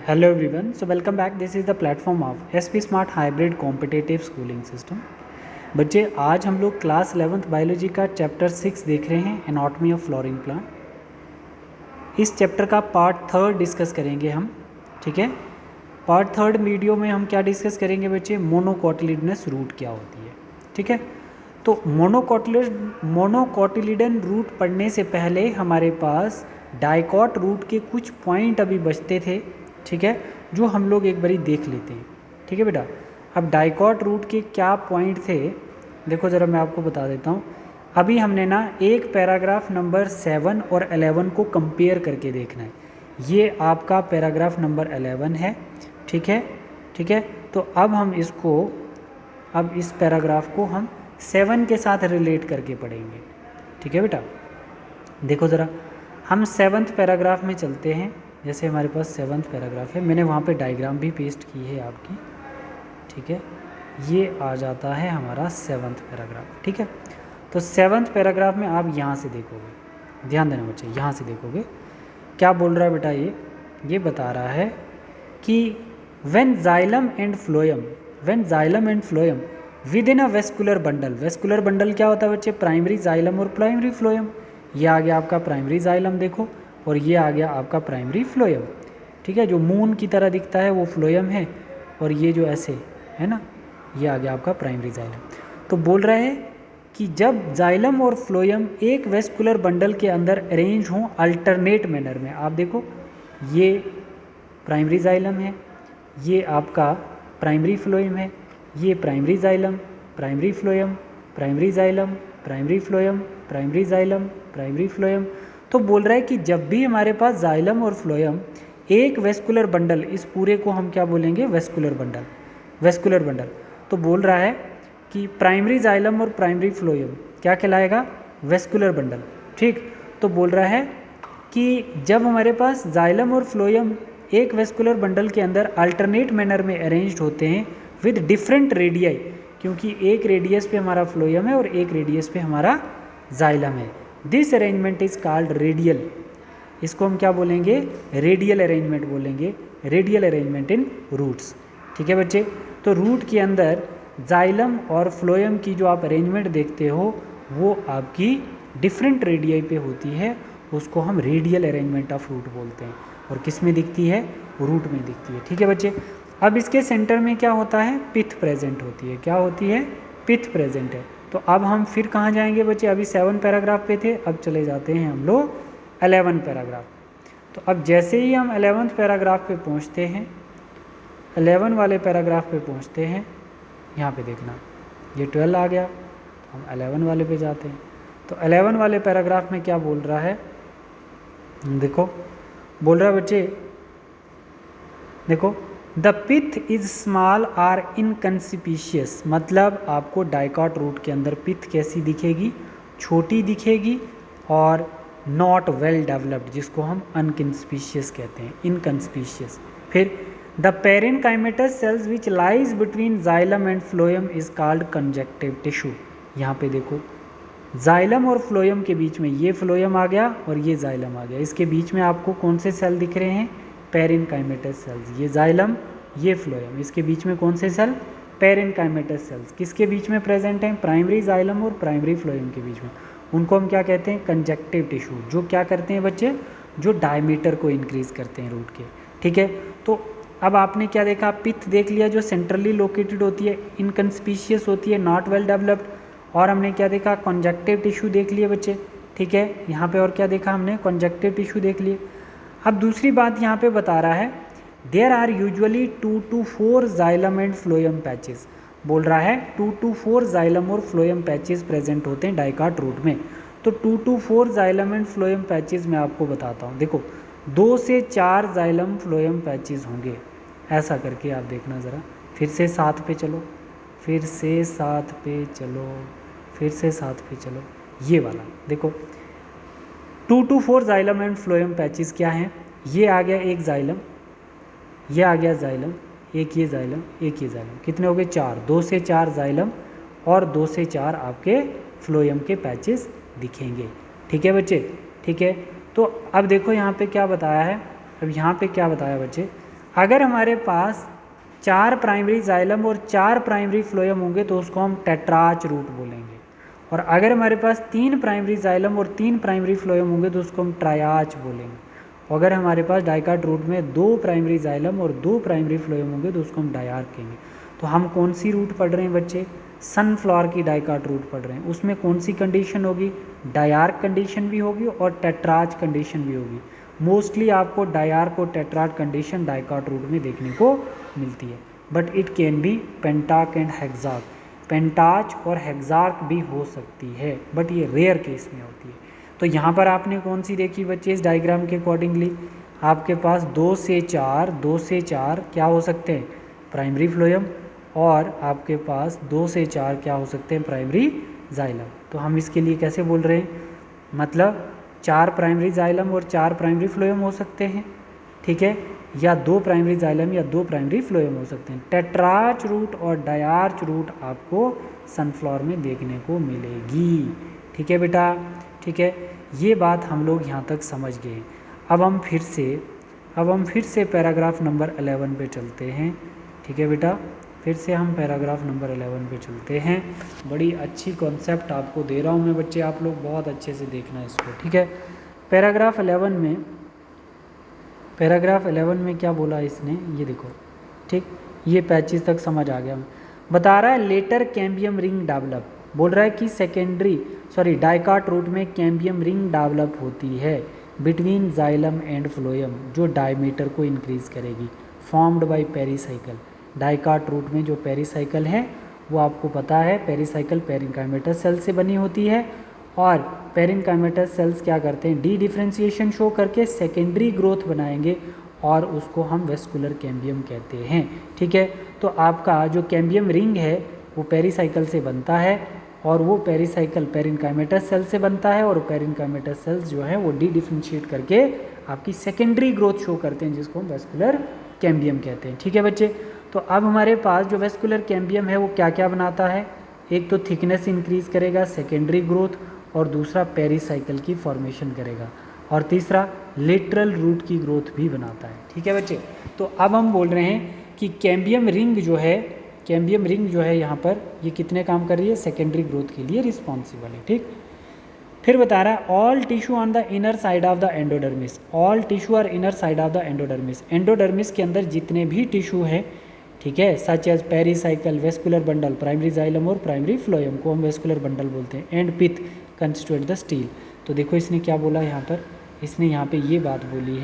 Hello everyone, so welcome back. This is the platform of SP Smart Hybrid Competitive Schooling System. बच्चे आज हम लोग class 11th biology का chapter 6 देख रहे हैं, एनाटॉमी ऑफ फ्लोरिंग प्लांट। इस चैप्टर का पार्ट 3 डिस्कस करेंगे हम, ठीक है। पार्ट 3 वीडियो में हम क्या डिस्कस करेंगे बच्चे, मोनोकोटिलिडनस रूट क्या होती है, ठीक है। तो मोनोकोटिलिडन रूट पढ़ने से पहले हमारे पास डाइकॉट रूट के कुछ पॉइंट अभी बचते थे, ठीक है, जो हम लोग एक बारी देख लेते हैं, ठीक है बेटा। अब डाइकॉट रूट के क्या पॉइंट थे, देखो ज़रा मैं आपको बता देता हूँ। अभी हमने ना एक पैराग्राफ नंबर 7 और 11 को कंपेयर करके देखना है। ये आपका पैराग्राफ नंबर 11 है, ठीक है, ठीक है। तो अब हम इसको, अब इस पैराग्राफ को हम 7 के साथ रिलेट करके पढ़ेंगे, ठीक है बेटा। देखो ज़रा, हम 7th पैराग्राफ में चलते हैं। जैसे हमारे पास 7th पैराग्राफ है, मैंने वहाँ पे डायग्राम भी पेस्ट की है आपकी, ठीक है। ये आ जाता है हमारा 7th पैराग्राफ, ठीक है। तो 7th पैराग्राफ में आप यहाँ से देखोगे, ध्यान देना बच्चे, यहाँ से देखोगे क्या बोल रहा है बेटा। ये बता रहा है कि when xylem and phloem with in a vascular bundle. Vascular bundle क्या होता है बच्चे, प्राइमरी जाइलम और प्राइमरी फ्लोएम। ये आ गया आपका प्राइमरी जाइलम, देखो, और ये आ गया आपका प्राइमरी फ्लोएम, ठीक है। जो मून की तरह दिखता है वो फ्लोएम है, और ये जो ऐसे है ना, ये आ गया आपका प्राइमरी जाइलम। तो बोल रहा है कि जब जाइलम और फ्लोएम एक वेस्कुलर बंडल के अंदर अरेंज हों अल्टरनेट मैनर में, आप देखो ये प्राइमरी जाइलम है, ये आपका प्राइमरी फ्लोएम है, ये primary xylem, primary phloem, primary xylem, primary phloem, primary xylem, primary phloem. तो बोल रहा है कि जब भी हमारे पास जाइलम और फ्लोएम एक वेस्कुलर बंडल, इस पूरे को हम क्या बोलेंगे, वेस्कुलर बंडल, वेस्कुलर बंडल। तो बोल रहा है कि प्राइमरी जाइलम और प्राइमरी फ्लोएम क्या कहलाएगा, वेस्कुलर बंडल, ठीक। तो बोल रहा है कि जब हमारे पास जाइलम और फ्लोएम एक वेस्कुलर बंडल के अंदर अल्टरनेट मैनर में अरेंज्ड होते हैं विद डिफरेंट रेडियाई, क्योंकि एक रेडियस पे हमारा फ्लोएम है और एक रेडियस पे हमारा जाइलम है, this arrangement is called radial. इसको हम क्या बोलेंगे, रेडियल अरेंजमेंट बोलेंगे, रेडियल अरेंजमेंट इन रूट्स, ठीक है बच्चे। तो रूट के अंदर जाइलम और फ्लोएम की जो आप अरेंजमेंट देखते हो वो आपकी डिफरेंट रेडियाई पे होती है, उसको हम रेडियल अरेंजमेंट ऑफ रूट बोलते हैं। और किस में दिखती है, रूट में दिखती है, ठीक है बच्चे। अब इसके सेंटर में क्या होता है, पिथ प्रेजेंट होती है। क्या होती है, पिथ प्रेजेंट है। तो अब हम फिर कहाँ जाएंगे बच्चे, अभी 7 पैराग्राफ पे थे, अब चले जाते हैं हम लोग 11 पैराग्राफ। तो अब जैसे ही हम 11th पैराग्राफ पे पहुँचते हैं, 11 वाले पैराग्राफ पे पहुँचते हैं, यहाँ पे देखना ये 12 आ गया, तो हम 11 वाले पे जाते हैं। तो 11 वाले पैराग्राफ में क्या बोल रहा है, देखो बोल रहा है बच्चे, देखो the pith is small or inconspicuous. मतलब आपको डाइकॉट रूट के अंदर पिथ कैसी दिखेगी, छोटी दिखेगी, और नॉट वेल डेवलप्ड, जिसको हम अनकन्सिपिशियस कहते हैं, इनकन्सिपिशियस। फिर the parenchymatous cells which lies between xylem and phloem is called conjunctive tissue. यहाँ पे देखो जाइलम और फ्लोएम के बीच में ये फ्लोएम आ गया और ये जाइलम आ गया, इसके बीच में आपको कौन से सेल दिख रहे हैं, पेरेनकाइमेटस सेल्स। ये जाइलम, ये फ्लोएम, इसके बीच में कौन से सेल, पेरेनकाइमेटस सेल्स। किसके बीच में प्रेजेंट हैं, प्राइमरी जाइलम और प्राइमरी फ्लोएम के बीच में। उनको हम क्या कहते हैं, कंजक्टिव टिश्यू। जो क्या करते हैं बच्चे, जो डायमीटर को इंक्रीज करते हैं रूट के, ठीक है। तो अब आपने क्या देखा, पिथ देख लिया जो सेंट्रली लोकेटेड होती है, इनकन्सिपिशियस होती है, नॉट वेल डेवलप्ड। और हमने क्या देखा, कंजक्टिव टिश्यू देख लिए बच्चे, ठीक है। यहाँ पे और क्या देखा हमने, कंजक्टिव टिश्यू देख लिए। अब दूसरी बात यहाँ पे बता रहा है, there are usually 2 to 4 xylem and phloem patches. बोल रहा है 2 to 4 जाइलम और फ्लोएम पैचेस प्रेजेंट होते हैं डाइकॉट रूट में। तो 2 to 4 xylem and phloem patches मैं आपको बताता हूँ। देखो 2 से 4 जाइलम फ्लोएम पैचेस होंगे, ऐसा करके आप देखना ज़रा। फिर से 7 पे चलो, फिर से 7 पे चलो, फिर से 7 पे चलो, ये वाला देखो 2 to 4 xylem and phloem patches क्या हैं, ये आ गया एक जाइलम, ये आ गया जाइलम, एक ये जाइलम, एक ये जाइलम, कितने हो गए, 4। 2 से 4 जाइलम और 2 से 4 आपके फ्लोएम के पैचेस दिखेंगे, ठीक है बच्चे, ठीक है। तो अब देखो यहाँ पे क्या बताया है, अब यहाँ पे क्या बताया बच्चे, अगर हमारे पास 4 प्राइमरी जाइलम और 4 प्राइमरी फ्लोएम होंगे तो उसको हम टेट्राच रूट बोलेंगे। और अगर हमारे पास 3 प्राइमरी जाइलम और 3 प्राइमरी फ्लोएम होंगे तो उसको हम ट्रायाच बोलेंगे। अगर हमारे पास डाइकाट रूट में 2 प्राइमरी जाइलम और 2 प्राइमरी फ्लोएम होंगे तो उसको हम डायार्क कहेंगे। तो हम कौन सी रूट पढ़ रहे हैं बच्चे? सनफ्लावर की डाइकाट रूट पढ़ रहे हैं। उसमें कौन सी कंडीशन होगी? डायार्क कंडीशन भी होगी और टेट्राच कंडीशन भी होगी। मोस्टली आपको डायार्क और टेट्राच कंडीशन डाइकाट रूट में देखने को मिलती है, but it can be pentarch and hexarch. Pentarch और हेक्साक भी हो सकती है, बट ये रेयर केस में होती है। तो यहाँ पर आपने कौन सी देखी बच्चे? इस डायग्राम के अकॉर्डिंगली आपके पास 2 से 4 क्या हो सकते हैं? Primary phloem. और आपके पास 2 से 4 क्या हो सकते हैं? Primary xylem. तो हम इसके लिए कैसे बोल रहे हैं? मतलब 4 प्राइमरी जाइलम और 4 प्राइमरी फ्लोएम हो सकते हैं, ठीक है, या 2 प्राइमरी जाइलम या 2 प्राइमरी फ्लोएम हो सकते हैं। टेट्राच रूट और डायार्च रूट आपको सनफ्लावर में देखने को मिलेगी, ठीक है बेटा, ठीक है। ये बात हम लोग यहाँ तक समझ गए। अब हम फिर से पैराग्राफ नंबर 11 पे चलते हैं, ठीक है बेटा। फिर से हम पैराग्राफ नंबर 11 पे चलते हैं। बड़ी अच्छी कॉन्सेप्ट आपको दे रहा हूँ मैं बच्चे, आप लोग बहुत अच्छे से देखना इसको, ठीक है। पैराग्राफ 11 में क्या बोला इसने, ये देखो, ठीक, ये पैचेस तक समझ आ गया। बता रहा है लेटर कैम्बियम रिंग डेवलप, बोल रहा है कि डाइकाट रूट में कैम्बियम रिंग डेवलप होती है बिटवीन जाइलम एंड फ्लोएम, जो डायमीटर को इंक्रीज करेगी, formed by pericycle. Dicot root में जो पेरिसाइकिल है वो आपको पता है, पेरिसाइकिल पेरिन्काइमेटस सेल से बनी होती है, और पेरिन्काइमेटस सेल्स क्या करते हैं? डी डिफ्रेंशिएशन शो करके सेकेंडरी ग्रोथ बनाएंगे और उसको हम वेस्कुलर कैम्बियम कहते हैं, ठीक है। तो आपका जो कैम्बियम रिंग है वो पेरिसाइकिल से बनता है, और वो पेरिसाइकिल पेरिन्काइमेटस सेल से बनता है, और पेरिन्काइमेटस सेल्स जो है वो डी डिफ्रेंशिएट करके आपकी सेकेंडरी ग्रोथ शो करते हैं, जिसको हम वेस्कुलर कैम्बियम कहते हैं, ठीक है बच्चे। तो अब हमारे पास जो वेस्कुलर कैम्बियम है वो क्या क्या बनाता है? एक तो थिकनेस इंक्रीज करेगा, सेकेंडरी ग्रोथ, और दूसरा पेरिसाइकिल की फॉर्मेशन करेगा, और तीसरा लेटरल रूट की ग्रोथ भी बनाता है, ठीक है बच्चे। तो अब हम बोल रहे हैं कि कैम्बियम रिंग जो है यहाँ पर ये कितने काम कर रही है? सेकेंडरी ग्रोथ के लिए रिस्पॉन्सिबल है, ठीक। फिर बता रहा है all tissue on the inner side of the endodermis, all tissue are inner side of the endodermis. Endodermis के अंदर जितने भी टिश्यू हैं, ठीक है, such as pericycle, vascular bundle, primary xylem और प्राइमरी फ्लोएम को हम वेस्कुलर बंडल बोलते हैं, and pith constitute the stele. तो देखो इसने क्या बोला यहाँ पर, इसने यहाँ पे ये बात बोली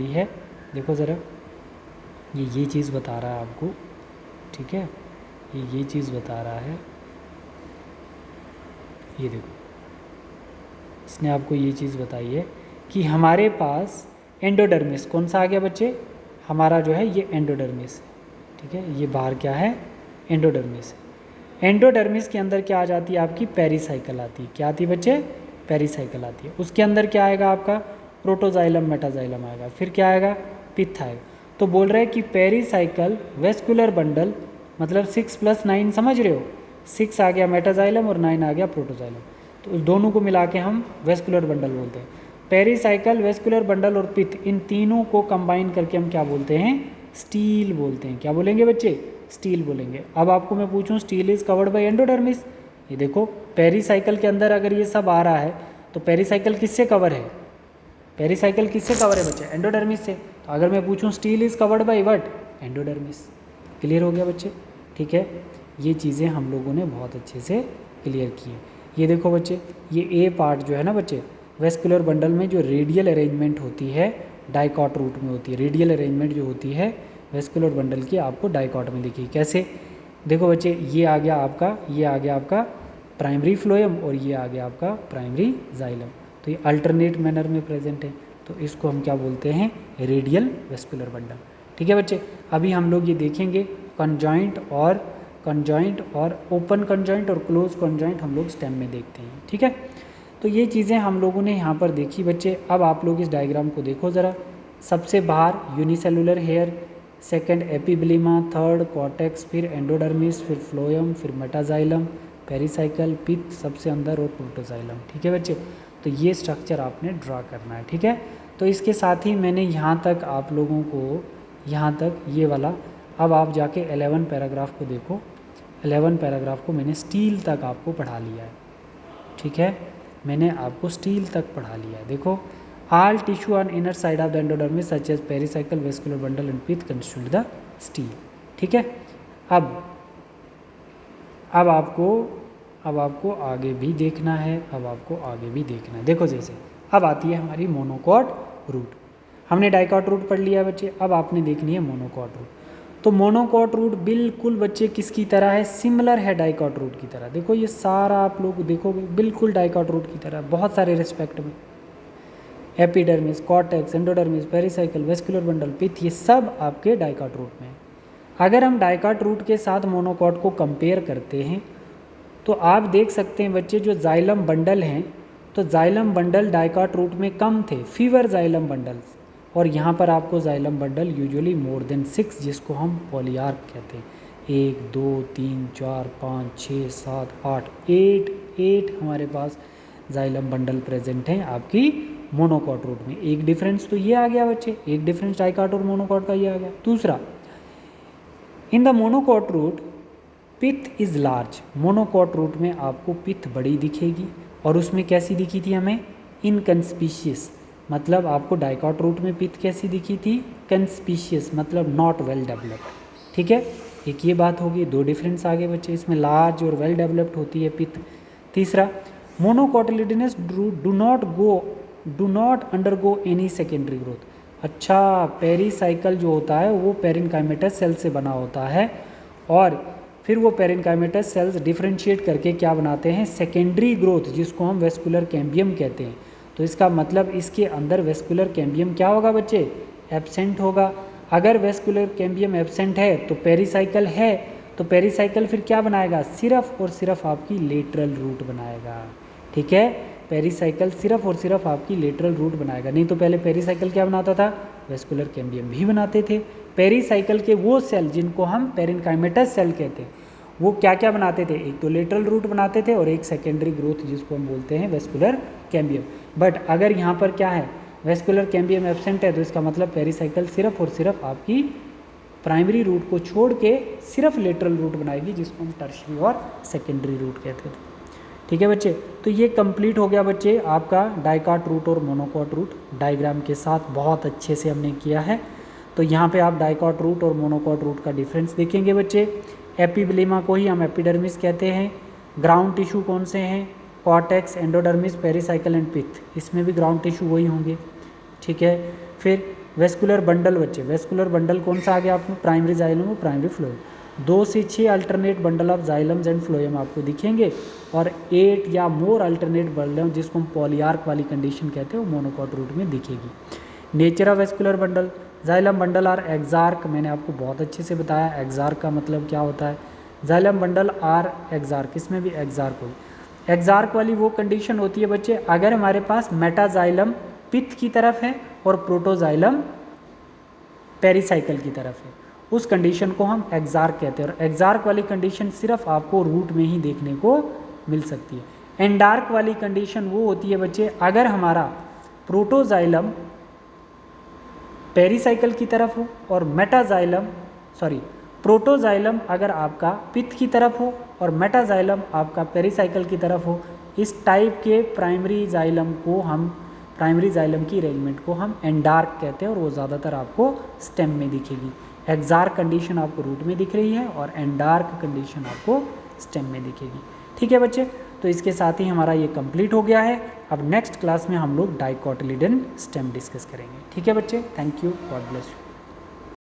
है, देखो ज़रा, ये चीज़ बता रहा है आपको, ठीक है, ये चीज़ बता रहा है, ये देखो इसने आपको ये चीज़ बताई है कि हमारे पास एंडोडर्मिस कौन सा आ गया बच्चे? हमारा जो है ये एंडोडर्मिस, ठीक है, ये बाहर क्या है? एंडोडर्मिस। एंडोडर्मिस के अंदर क्या आ जाती है? आपकी पेरिसाइकिल आती है। क्या आती है बच्चे? पेरिसाइकिल आती है। उसके अंदर क्या आएगा? आपका प्रोटोजाइलम मेटाजाइलम आएगा, फिर क्या आएगा? पिथ आएगा। तो बोल रहे हैं कि पेरिसाइकिल वेस्कुलर बंडल, मतलब 6+9 समझ रहे हो, 6 आ गया मेटाजाइलम और 9 आ गया प्रोटोजाइलम, तो उस दोनों को मिला के हम वेस्कुलर बंडल बोलते हैं। पेरिसाइकिल, वेस्कुलर बंडल और पिथ, इन तीनों को कंबाइन करके हम क्या बोलते हैं? स्टील बोलते हैं। क्या बोलेंगे बच्चे? स्टील बोलेंगे। अब आपको मैं पूछूं steel is covered by endodermis, ये देखो पेरिसाइकिल के अंदर अगर ये सब आ रहा है तो पेरिसाइकिल किससे कवर है? पेरिसाइकिल किससे कवर है बच्चे? एंडोडर्मिस से। तो अगर मैं पूछूं steel is covered by what? Endodermis. Clear हो गया बच्चे? ठीक है, ये चीज़ें हम लोगों ने बहुत अच्छे से क्लियर की हैं। ये देखो बच्चे, ये ए पार्ट जो है ना बच्चे, वेस्कुलर बंडल में जो रेडियल अरेंजमेंट होती है डाइकॉट रूट में होती है। रेडियल अरेंजमेंट जो होती है वेस्कुलर बंडल की आपको डाइकॉट में दिखी। कैसे? देखो बच्चे, ये आ गया आपका प्राइमरी फ्लोएम और ये आ गया आपका प्राइमरी जाइलम। तो ये अल्टरनेट मैनर में प्रेजेंट है, तो इसको हम क्या बोलते हैं? Radial vascular bundle. ठीक है बच्चे, अभी हम लोग ये देखेंगे कंजॉइंट और ओपन कंजॉइंट और क्लोज कंजॉइंट हम लोग स्टेम में देखते हैं। ठीक है, तो ये चीज़ें हम लोगों ने यहाँ पर देखी बच्चे। अब आप लोग इस डायग्राम को देखो ज़रा। सबसे बाहर unicellular hair, second epiblema, third cortex, फिर एंडोडर्मिस, फिर फ्लोएम, फिर मेटाजाइलम, पेरिसाइकल, पिथ सबसे अंदर और प्रोटोजाइलम। ठीक है बच्चे, तो ये स्ट्रक्चर आपने ड्रा करना है। ठीक है, तो इसके साथ ही मैंने यहाँ तक आप लोगों को, यहाँ तक ये वाला, अब आप जाके 11 पैराग्राफ को देखो। 11 पैराग्राफ को मैंने स्टील तक आपको पढ़ा लिया है, ठीक है, मैंने आपको स्टील तक पढ़ा लिया है। देखो, all tissue on inner side of the endodermis such as pericycle, vascular bundle and pith constitute the stele, ठीक है। अब आपको आगे भी देखना है, देखो जैसे अब आती है हमारी मोनोकॉट रूट। हमने डाइकॉट रूट पढ़ लिया बच्चे, अब आपने देखनी है मोनोकॉट रूट। तो मोनोकॉट रूट बिल्कुल बच्चे किसकी तरह है, सिमिलर है डाइकॉट रूट की तरह। देखो ये सारा आप लोग देखोगे बिल्कुल डाइकॉट रूट की तरह, बहुत सारे रिस्पेक्ट में, epidermis, cortex, endodermis, pericycle, vascular bundle, pith, ये सब आपके डाइकॉट रूट में है। अगर हम डाइकॉट रूट के साथ मोनोकॉट को कंपेयर करते हैं तो आप देख सकते हैं बच्चे, जो जाइलम बंडल हैं, तो जाइलम बंडल डाइकॉट रूट में कम थे, फीवर जाइलम बंडल्स, और यहाँ पर आपको xylem bundle usually more than 6, जिसको हम पॉलीआर्क कहते हैं, 1 2 3 4 5 6 7 8 8 हमारे पास जाइलम बंडल प्रेजेंट हैं आपकी मोनोकॉट रूट में। एक डिफरेंस तो ये आ गया बच्चे, एक डिफरेंस डाइकॉट और मोनोकॉट का ये आ गया। दूसरा, in the monocot root pith is large. Monocot root में आपको पिथ बड़ी दिखेगी, और उसमें कैसी दिखी थी हमें, इनकंस्पिशियस, मतलब आपको डाइकॉट रूट में पिथ कैसी दिखी थी, कंस्पिशियस, मतलब नॉट वेल डेवलप्ड, ठीक है। एक ये बात होगी, दो डिफरेंस आ गए बच्चे, इसमें लार्ज और वेल डेवलप्ड होती है पिथ। तीसरा, monocotyledonous do not undergo any secondary growth. अच्छा, पेरिसाइकल जो होता है वो पेरेन्काइमेटस सेल से बना होता है, और फिर वो पेरेन्काइमेटस सेल्स डिफ्रेंशिएट करके क्या बनाते हैं, सेकेंडरी ग्रोथ, जिसको हम वेस्कुलर कैम्बियम कहते हैं। तो इसका मतलब इसके अंदर वेस्कुलर कैम्बियम क्या होगा बच्चे, एब्सेंट होगा। अगर वेस्कुलर कैम्बियम एब्सेंट है तो पेरिसाइकल है, तो पेरिसाइकल फिर क्या बनाएगा, सिर्फ और सिर्फ आपकी लेटरल रूट बनाएगा, ठीक है। पेरिसाइकल सिर्फ और सिर्फ आपकी लेटरल रूट बनाएगा, नहीं तो पहले पेरिसाइकल क्या बनाता था, वेस्कुलर कैम्बियम भी बनाते थे। पेरिसाइकल के वो सेल जिनको हम पेरेन्काइमेटस सेल कहते हैं, वो क्या क्या बनाते थे, एक तो लेटरल रूट बनाते थे और एक सेकेंडरी ग्रोथ जिसको हम बोलते हैं वेस्कुलर कैम्बियम। बट अगर यहाँ पर क्या है, वेस्कुलर कैम्बियम एब्सेंट है, तो इसका मतलब पेरिसाइकल सिर्फ और सिर्फ आपकी प्राइमरी रूट को छोड़ के सिर्फ लेटरल रूट बनाएगी, जिसको हम टर्शरी और सेकेंडरी रूट कहते थे, ठीक है बच्चे। तो ये कंप्लीट हो गया बच्चे आपका डाइकॉट रूट और मोनोकॉट रूट, डायग्राम के साथ बहुत अच्छे से हमने किया है। तो यहाँ पे आप डाइकॉट रूट और मोनोकॉट रूट का डिफरेंस देखेंगे बच्चे। एपिब्लेमा को ही हम एपिडर्मिस कहते हैं। ग्राउंड टिश्यू कौन से हैं, cortex, endodermis, pericycle and pith, इसमें भी ग्राउंड टिश्यू वही होंगे, ठीक है। फिर वेस्कुलर बंडल बच्चे, वेस्कुलर बंडल कौन सा आ गया आपको, प्राइमरी जाइलम और प्राइमरी फ्लोएम। 2 से 6 alternate bundle of xylems and phloem आपको दिखेंगे, और 8 या मोर अल्टरनेट बंडल जिसको हम पॉलीआर्क वाली कंडीशन कहते हैं, वो मोनोकॉट रूट में दिखेगी। Nature of vascular bundle, xylem bundle are exarch, मैंने आपको बहुत अच्छे से बताया एक्सार्क का मतलब क्या होता है। जाइलम बंडल आर एक्सार्क, इसमें भी एक्सार्क होगी। एक्सार्क वाली वो कंडीशन होती है बच्चे अगर हमारे पास मेटाजाइलम पिथ की तरफ है और प्रोटोजाइलम पेरिसाइकल की तरफ है, उस कंडीशन को हम एक्सार्क कहते हैं। और एक्सार्क वाली कंडीशन सिर्फ आपको रूट में ही देखने को मिल सकती है। एंडार्क वाली कंडीशन वो होती है बच्चे अगर हमारा प्रोटोजाइलम पेरिसाइकल की तरफ हो और प्रोटोजाइलम अगर आपका पिथ की तरफ हो और मेटाजाइलम आपका पेरिसाइकल की तरफ हो, इस टाइप के प्राइमरी जाइलम की अरेंजमेंट को हम एंडार्क कहते हैं, और वो ज़्यादातर आपको स्टेम में दिखेगी। एक्सार्क कंडीशन आपको रूट में दिख रही है और एंडार्क कंडीशन आपको स्टेम में दिखेगी, ठीक है बच्चे। तो इसके साथ ही हमारा ये कंप्लीट हो गया है। अब नेक्स्ट क्लास में हम लोग डाइकोटिलिडन स्टेम डिस्कस करेंगे, ठीक है बच्चे। Thank you, God bless you.